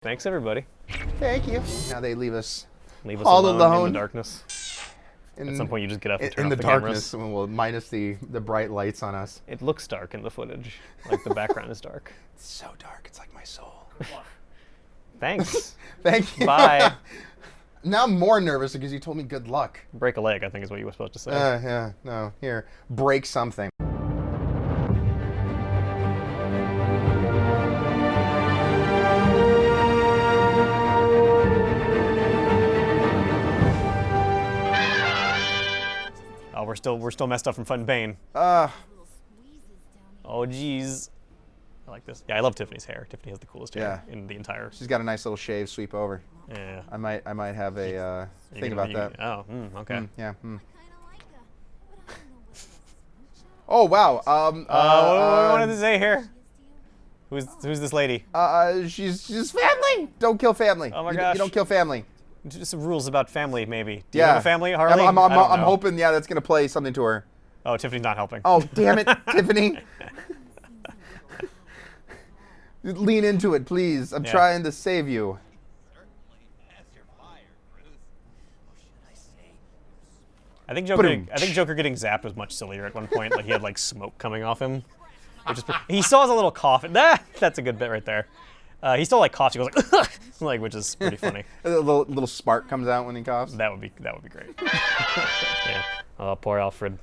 Thanks, everybody. Thank you. Now they leave us all alone in the darkness. At some point, you just get up and turn in off the the darkness, cameras. well, minus the bright lights on us. It looks dark in the footage. Like, the background is dark. It's so dark. It's like my soul. Thanks. Thank you. Bye. Now I'm more nervous because you told me good luck. Break a leg, I think is what you were supposed to say. Yeah, no. Here, break something. Oh, we're still messed up from Fun Bane. Oh, jeez. I like this. Yeah, I love Tiffany's hair. Tiffany has the coolest hair in the entire. She's got a nice little shave sweep over. Yeah. I might have a thing about that. Oh, okay. Yeah. Oh wow. What wanted to say here? Who's this lady? She's family. Don't kill family. Oh my gosh. You don't kill family. Just some rules about family, maybe. Do you have a family, Harley? I'm I don't know. hoping, that's going to play something to her. Oh, Tiffany's not helping. Oh, damn it, Tiffany. Lean into it, please. I'm trying to save you. I think Joker getting zapped was much sillier at one point. Like, he had, like, smoke coming off him. He still has a little cough. That's a good bit right there. He still like coughs. He goes like, like, which is pretty funny. A little spark comes out when he coughs. That would be great. Yeah. Oh, poor Alfred.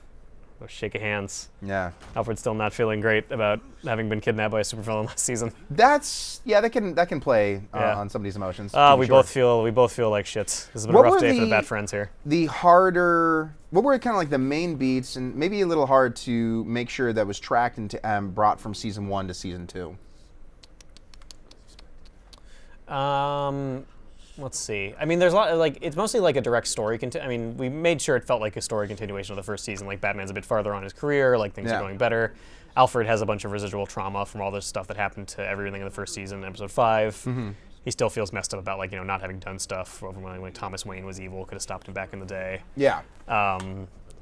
Go shake of hands. Yeah. Alfred's still not feeling great about having been kidnapped by a supervillain last season. That can play on somebody's emotions. We both feel like shits. This has been a rough day for the bad friends here. What were kind of like the main beats, and maybe a little hard to make sure that was tracked and brought from season 1 to season 2? Let's see. I mean, there's a lot, like, it's mostly like a direct story. I mean, we made sure it felt like a story continuation of the first season. Like, Batman's a bit farther on his career, like, things are going better. Alfred has a bunch of residual trauma from all this stuff that happened to everything in the first season, episode 5. Mm-hmm. He still feels messed up about, like, not having done stuff when Thomas Wayne was evil, could have stopped him back in the day. Yeah.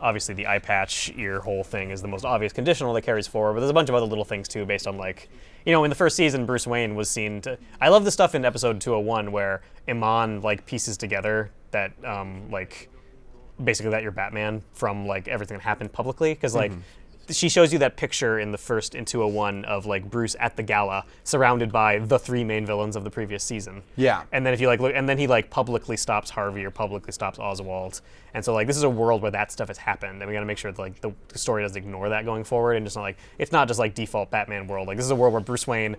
Obviously, the eye patch, ear hole thing is the most obvious conditional that carries forward, but there's a bunch of other little things, too, based on, like, in the first season, Bruce Wayne was seen to... I love the stuff in episode 201 where Iman, like, pieces together that, like, basically that you're Batman from, like, everything that happened publicly, because, like, she shows you that picture in 201 of, like, Bruce at the gala surrounded by the 3 main villains of the previous season. Yeah. And then if you, like, look, and then he, like, publicly stops Harvey or publicly stops Oswald. And so, like, this is a world where that stuff has happened, and we gotta make sure that, like, the story doesn't ignore that going forward, and just not, like, it's not just, like, default Batman world. Like, this is a world where Bruce Wayne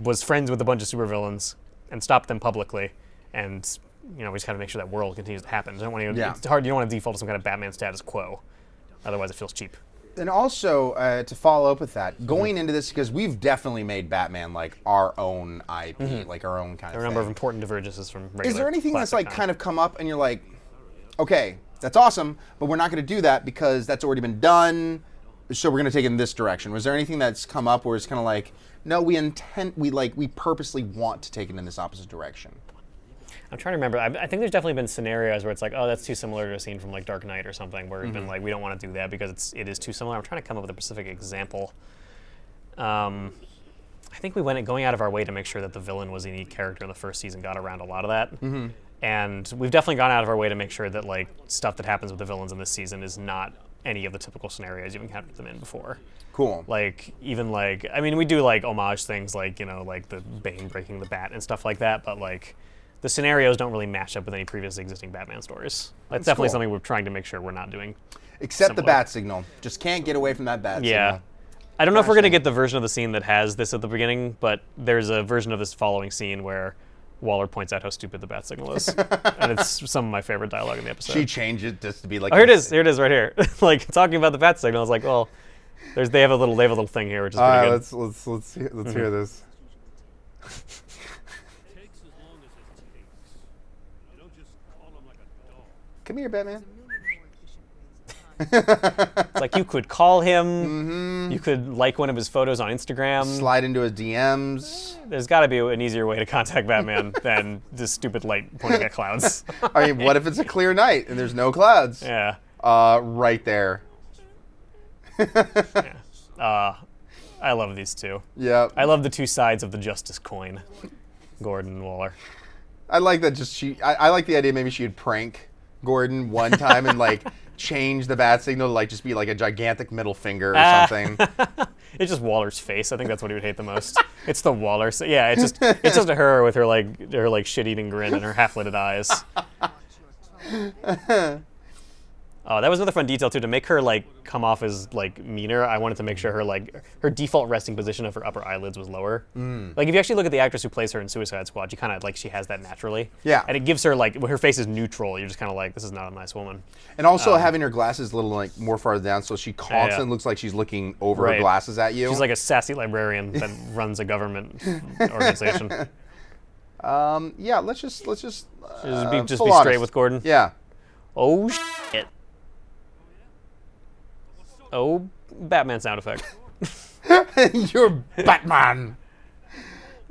was friends with a bunch of supervillains and stopped them publicly, and, we just gotta make sure that world continues to happen. It's hard, you don't want to default to some kind of Batman status quo. Otherwise it feels cheap. And also, to follow up with that, going into this, because we've definitely made Batman, like, our own IP, like, our own kind of thing. There are a number of important divergences from regular Is there anything that's, like, time. kind of come up and you're like, okay, that's awesome, but we're not going to do that because that's already been done, so we're going to take it in this direction? Was there anything that's come up where it's kind of like, no, we purposely want to take it in this opposite direction? I'm trying to remember. I think there's definitely been scenarios where it's like, oh, that's too similar to a scene from, like, Dark Knight or something, where we've been like, we don't want to do that because it is too similar. I'm trying to come up with a specific example. I think we went going out of our way to make sure that the villain was a unique character in the first season, got around a lot of that. Mm-hmm. And we've definitely gone out of our way to make sure that, like, stuff that happens with the villains in this season is not any of the typical scenarios you've encountered them in before. Cool. Like, even, like, I mean, we do, like, homage things, like, like the Bane breaking the bat and stuff like that, but, like, the scenarios don't really match up with any previous existing Batman stories. That's definitely something we're trying to make sure we're not doing. Except the bat signal. Just can't get away from that bat signal. I don't know if we're going to get the version of the scene that has this at the beginning, but there's a version of this following scene where Waller points out how stupid the bat signal is. And it's some of my favorite dialogue in the episode. She changed it just to be like... Oh, here it is right here. Like, talking about the bat signal, I was like, well, they have a little thing here, which is pretty good. Let's hear this. Come here, Batman. It's like, you could call him, you could like one of his photos on Instagram. Slide into his DMs. There's got to be an easier way to contact Batman than this stupid light pointing at clouds. I mean, what if it's a clear night and there's no clouds? Yeah. Right there. Yeah. I love these two. Yeah. I love the two sides of the justice coin. Gordon and Waller. I like that. I like the idea. Maybe she'd prank Gordon one time and like change the bat signal to like just be like a gigantic middle finger or something. It's just Waller's face. I think that's what he would hate the most. It's the Waller. Yeah, it's just her with her shit-eating grin and her half-lidded eyes. Oh, that was another fun detail too. To make her like come off as like meaner, I wanted to make sure her default resting position of her upper eyelids was lower. Like if you actually look at the actress who plays her in Suicide Squad, you kind of like she has that naturally. Yeah. And it gives her like when her face is neutral, you're just kind of like, this is not a nice woman. And also having her glasses a little like more farther down, so she constantly looks like she's looking over her glasses at you. She's like a sassy librarian that runs a government organization. Yeah. Let's just be straight with Gordon. Yeah. Oh shit. Oh, Batman sound effect. You're Batman.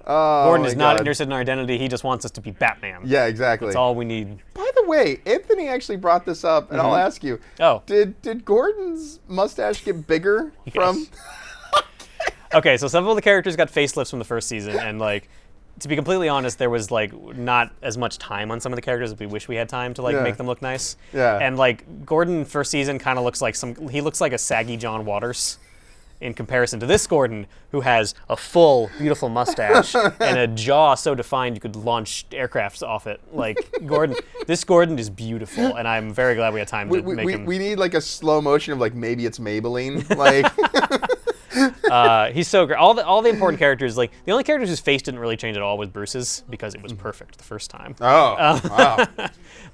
Oh, Gordon is not interested in our identity. He just wants us to be Batman. Yeah, exactly. That's all we need. By the way, Anthony actually brought this up, and I'll ask you. Oh. Did Gordon's mustache get bigger from... Okay, so several of the characters got facelifts from the first season, and like, to be completely honest, there was like not as much time on some of the characters as we wish we had time to like make them look nice. Yeah. And like Gordon first season kind of looks like he looks like a saggy John Waters in comparison to this Gordon, who has a full, beautiful mustache and a jaw so defined you could launch aircrafts off it. Like this Gordon is beautiful, and I'm very glad we had time to make him. We need like a slow motion of like maybe it's Maybelline, like. He's so great. All the important characters, like the only characters whose face didn't really change at all was Bruce's because it was perfect the first time. Oh, wow.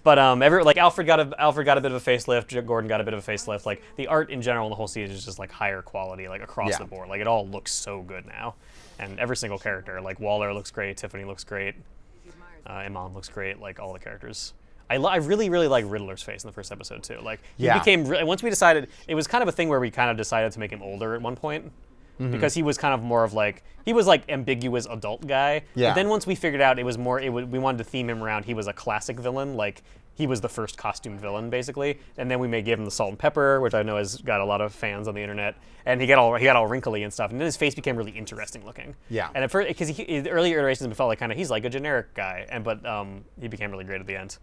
But Alfred got a bit of a facelift. Gordon got a bit of a facelift. Like the art in general, in the whole season is just like higher quality, like across the board. Like it all looks so good now, and every single character, like Waller looks great, Tiffany looks great, Iman looks great. Like all the characters. I really, really like Riddler's face in the first episode too. Like he became once we decided it was kind of a thing where we kind of decided to make him older at one point because he was kind of more of like he was like ambiguous adult guy. Yeah. But then once we figured out it was more we wanted to theme him around he was a classic villain, like he was the first costumed villain basically, and then we gave him the salt and pepper, which I know has got a lot of fans on the internet, and he got all wrinkly and stuff, and then his face became really interesting looking. Yeah. And at first, because the earlier iterations felt like he's like a generic guy, but he became really great at the end.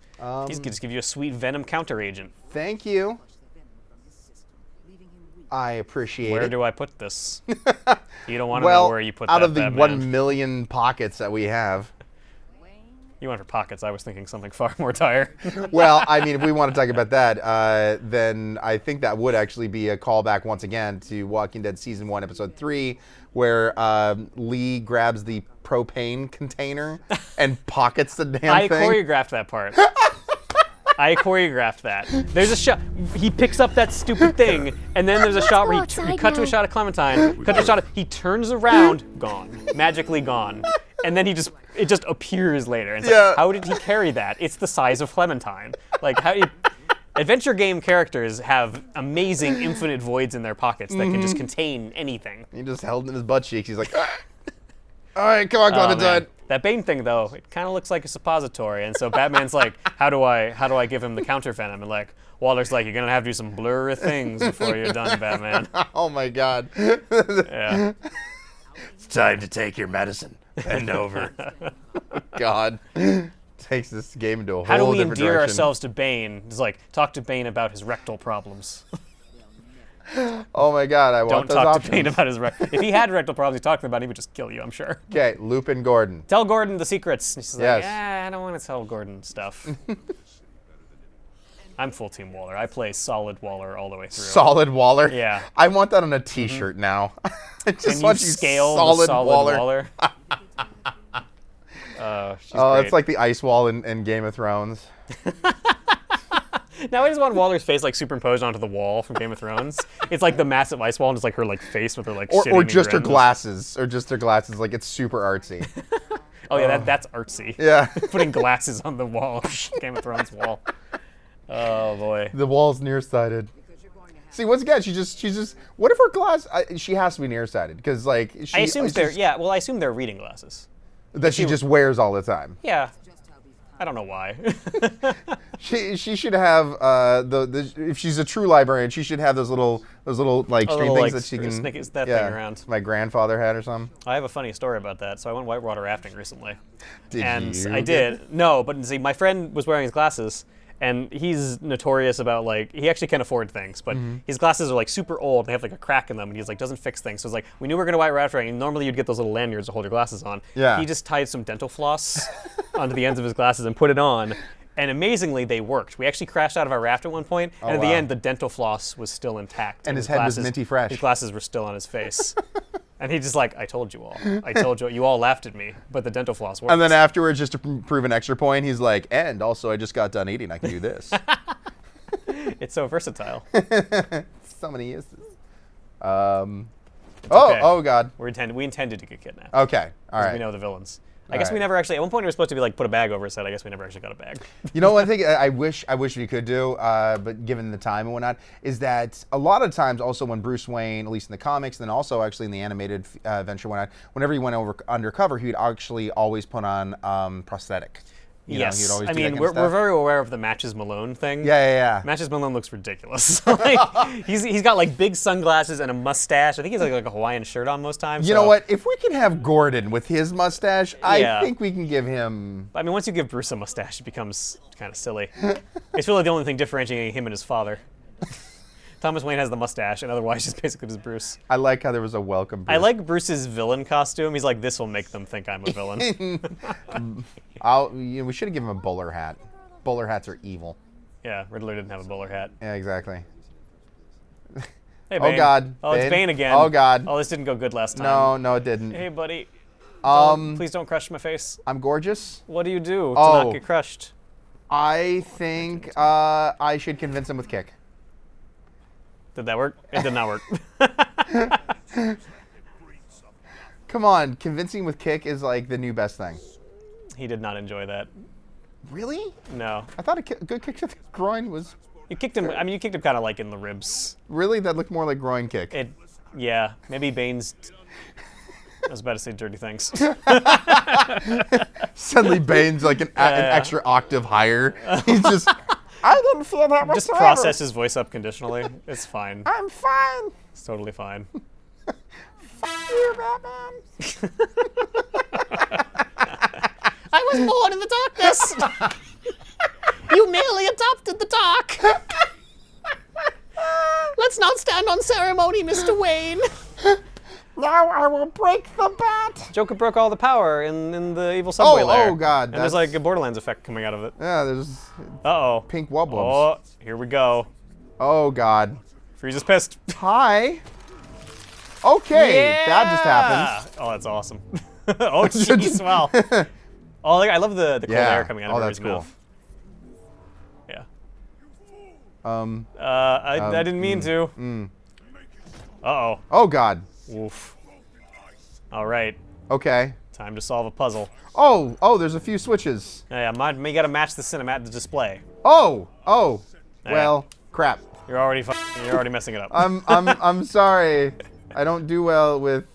He's gonna just give you a sweet Venom counter agent. Thank you. I appreciate it. Where do I put this? You don't want to know where you put that, out of the Batman. 1 million pockets that we have. You went for pockets. I was thinking something far more dire. Well, I mean, if we want to talk about that, then I think that would actually be a callback once again to Walking Dead Season 1, Episode 3, where Lee grabs the propane container and pockets the damn thing. I choreographed that part. I choreographed that. There's a shot. He picks up that stupid thing, and then there's a shot where he cut to a shot of Clementine. Cut to a shot of, he turns around, gone, magically gone, and then it just appears later. And it's like, how did he carry that? It's the size of Clementine. Like adventure game characters have amazing infinite voids in their pockets that can just contain anything. He just held in his butt cheeks. He's like, all right, come on, Clementine. That Bane thing, though, it kind of looks like a suppository, and so Batman's like, how do I give him the counter venom? And like, Waller's like, you're gonna have to do some blurry things before you're done, Batman. Oh my God. Yeah. It's time to take your medicine. Bend over. God. Takes this game into a whole different direction. How do we endear ourselves to Bane? It's like, talk to Bane about his rectal problems. Oh my God, I want those options. Don't talk to Bane about his rectal. If he had rectal problems, he talked about it, he would just kill you, I'm sure. Okay, Lupin Gordon. Tell Gordon the secrets. He's yes. like, I don't want to tell Gordon stuff. I'm full team Waller. I play solid Waller all the way through. Solid Waller? Yeah. I want that on a t-shirt now. I just Can want you scale the solid Waller? It's like the ice wall in Game of Thrones. Now I just want Waller's face like superimposed onto the wall from Game of Thrones. It's like the massive ice wall and just like her like face with her like or just her glasses. Or just her glasses. Like it's super artsy. Oh yeah, that's artsy. Yeah. Putting glasses on the wall. Game of Thrones wall. Oh boy. The wall's nearsighted. See, once again, she's just. What if her glass? She has to be nearsighted because like I assume they're reading glasses. That she just wears all the time. Yeah. I don't know why. She should have if she's a true librarian, she should have those little like string things that she can thing around. My grandfather had or something. I have a funny story about that. So I went whitewater rafting recently. Did you? I did. No, but see, my friend was wearing his glasses, and he's notorious about like he actually can afford things, but his glasses are like super old. They have like a crack in them, and he's like doesn't fix things. So it's like we knew we were gonna white rafting, and normally you'd get those little lanyards to hold your glasses on. Yeah. He just tied some dental floss onto the ends of his glasses and put it on. And amazingly, they worked. We actually crashed out of our raft at one point, and at the end, the dental floss was still intact. And his head was minty fresh. His glasses were still on his face. And he just like, I told you all. I told you. You all laughed at me, but the dental floss worked. And then afterwards, just to prove an extra point, he's like, and also I just got done eating. I can do this. It's so versatile. So many uses. Okay. Oh God. We intended to get kidnapped. Okay. All right. We know the villains. I guess we never actually. At one point, we were supposed to be like put a bag over his head. I guess we never actually got a bag. You know, one thing I wish we could do, but given the time and whatnot, is that a lot of times also when Bruce Wayne, at least in the comics, and then also actually in the animated venture whatnot, whenever he went over undercover, he'd actually always put on prosthetic. You know, he'd always do that kind of we're stuff. very aware of the Matches Malone thing. Yeah. Matches Malone looks ridiculous. Like, he's got like big sunglasses and a mustache. I think he's like a Hawaiian shirt on most times. You know what? If we can have Gordon with his mustache, Yeah. I think we can give him. I mean, once you give Bruce a mustache, it becomes kind of silly. It's really the only thing differentiating him and his father. Thomas Wayne has the mustache, and otherwise just basically just Bruce. I like how there was a welcome Bruce. I like Bruce's villain costume. He's like, this will make them think I'm a villain. We should have given him a bowler hat. Bowler hats are evil. Yeah, Riddler didn't have a bowler hat. Yeah, exactly. Hey, Bane. Oh God. Oh, it's Bane again. Oh God. Oh, this didn't go good last time. No, it didn't. Hey, buddy. Um, Please don't crush my face. I'm gorgeous. What do you do to not get crushed? I think I should convince him with kick. Did that work? It did not work. Come on, convincing with kick is like the new best thing. He did not enjoy that. Really? No. I thought a good kick to the groin was. You kicked him. I mean, you kicked him kind of like in the ribs. Really? That looked more like groin kick. Yeah. Maybe Bane's. I was about to say dirty things. Suddenly Bane's like an extra octave higher. He's just. I didn't feel that much. Just process his voice up conditionally. It's fine. I'm fine. It's totally fine. Fuck you, Batman. I was born in the darkness. You merely adopted the dark. Let's not stand on ceremony, Mr. Wayne. Now I will break the bat. Joker broke all the power in the evil subway lair. Oh God. And there's like a Borderlands effect coming out of it. Yeah, there's Uh-oh. pink wubblebs. Oh, here we go. Oh God. Freeze is pissed. Hi. Okay, Yeah! that just happened. Oh, that's awesome. Oh, jeez, wow. Oh, I love the cool air coming out of his mouth. Yeah. I didn't mean to. Uh-oh. Oh God. Oof. All right. Okay. Time to solve a puzzle. Oh, there's a few switches. Yeah, you gotta match the cinematic display. Oh. Yeah. Well, crap. You're already messing it up. I'm sorry. I don't do well with.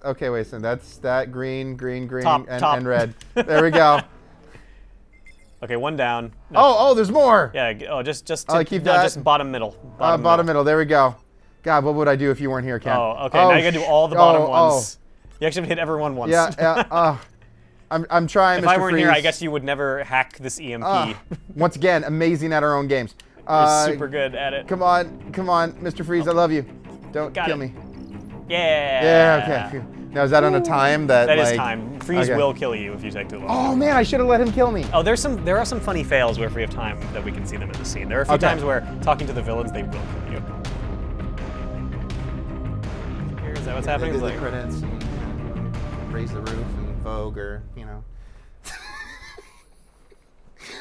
Okay, wait. So that's that green, Top. and red. There we go. Okay, one down. No. Oh, there's more. Yeah. Oh, just keep that. just bottom middle. Bottom middle. There we go. God, what would I do if you weren't here, Ken? Oh, okay. Now you gotta do all the bottom ones. Oh. You actually hit everyone once. Yeah. I'm trying, If Mr. I weren't Freeze. here, I guess you would never hack this EMP. Once again, amazing at our own games. You're super good at it. Come on, Mr. Freeze, I love you. Don't Got kill it. me. Yeah. Yeah, okay. Phew. Now, is that on a time that That like... is time. Freeze Okay. will kill you if you take too long. Oh, man, I should have let him kill me. Oh, there are some funny fails where if we have time that we can see them in the scene. There are a few times where talking to the villains, they will kill you. Is that what's happening? They do It's the like, credits and raise the roof and Vogue or,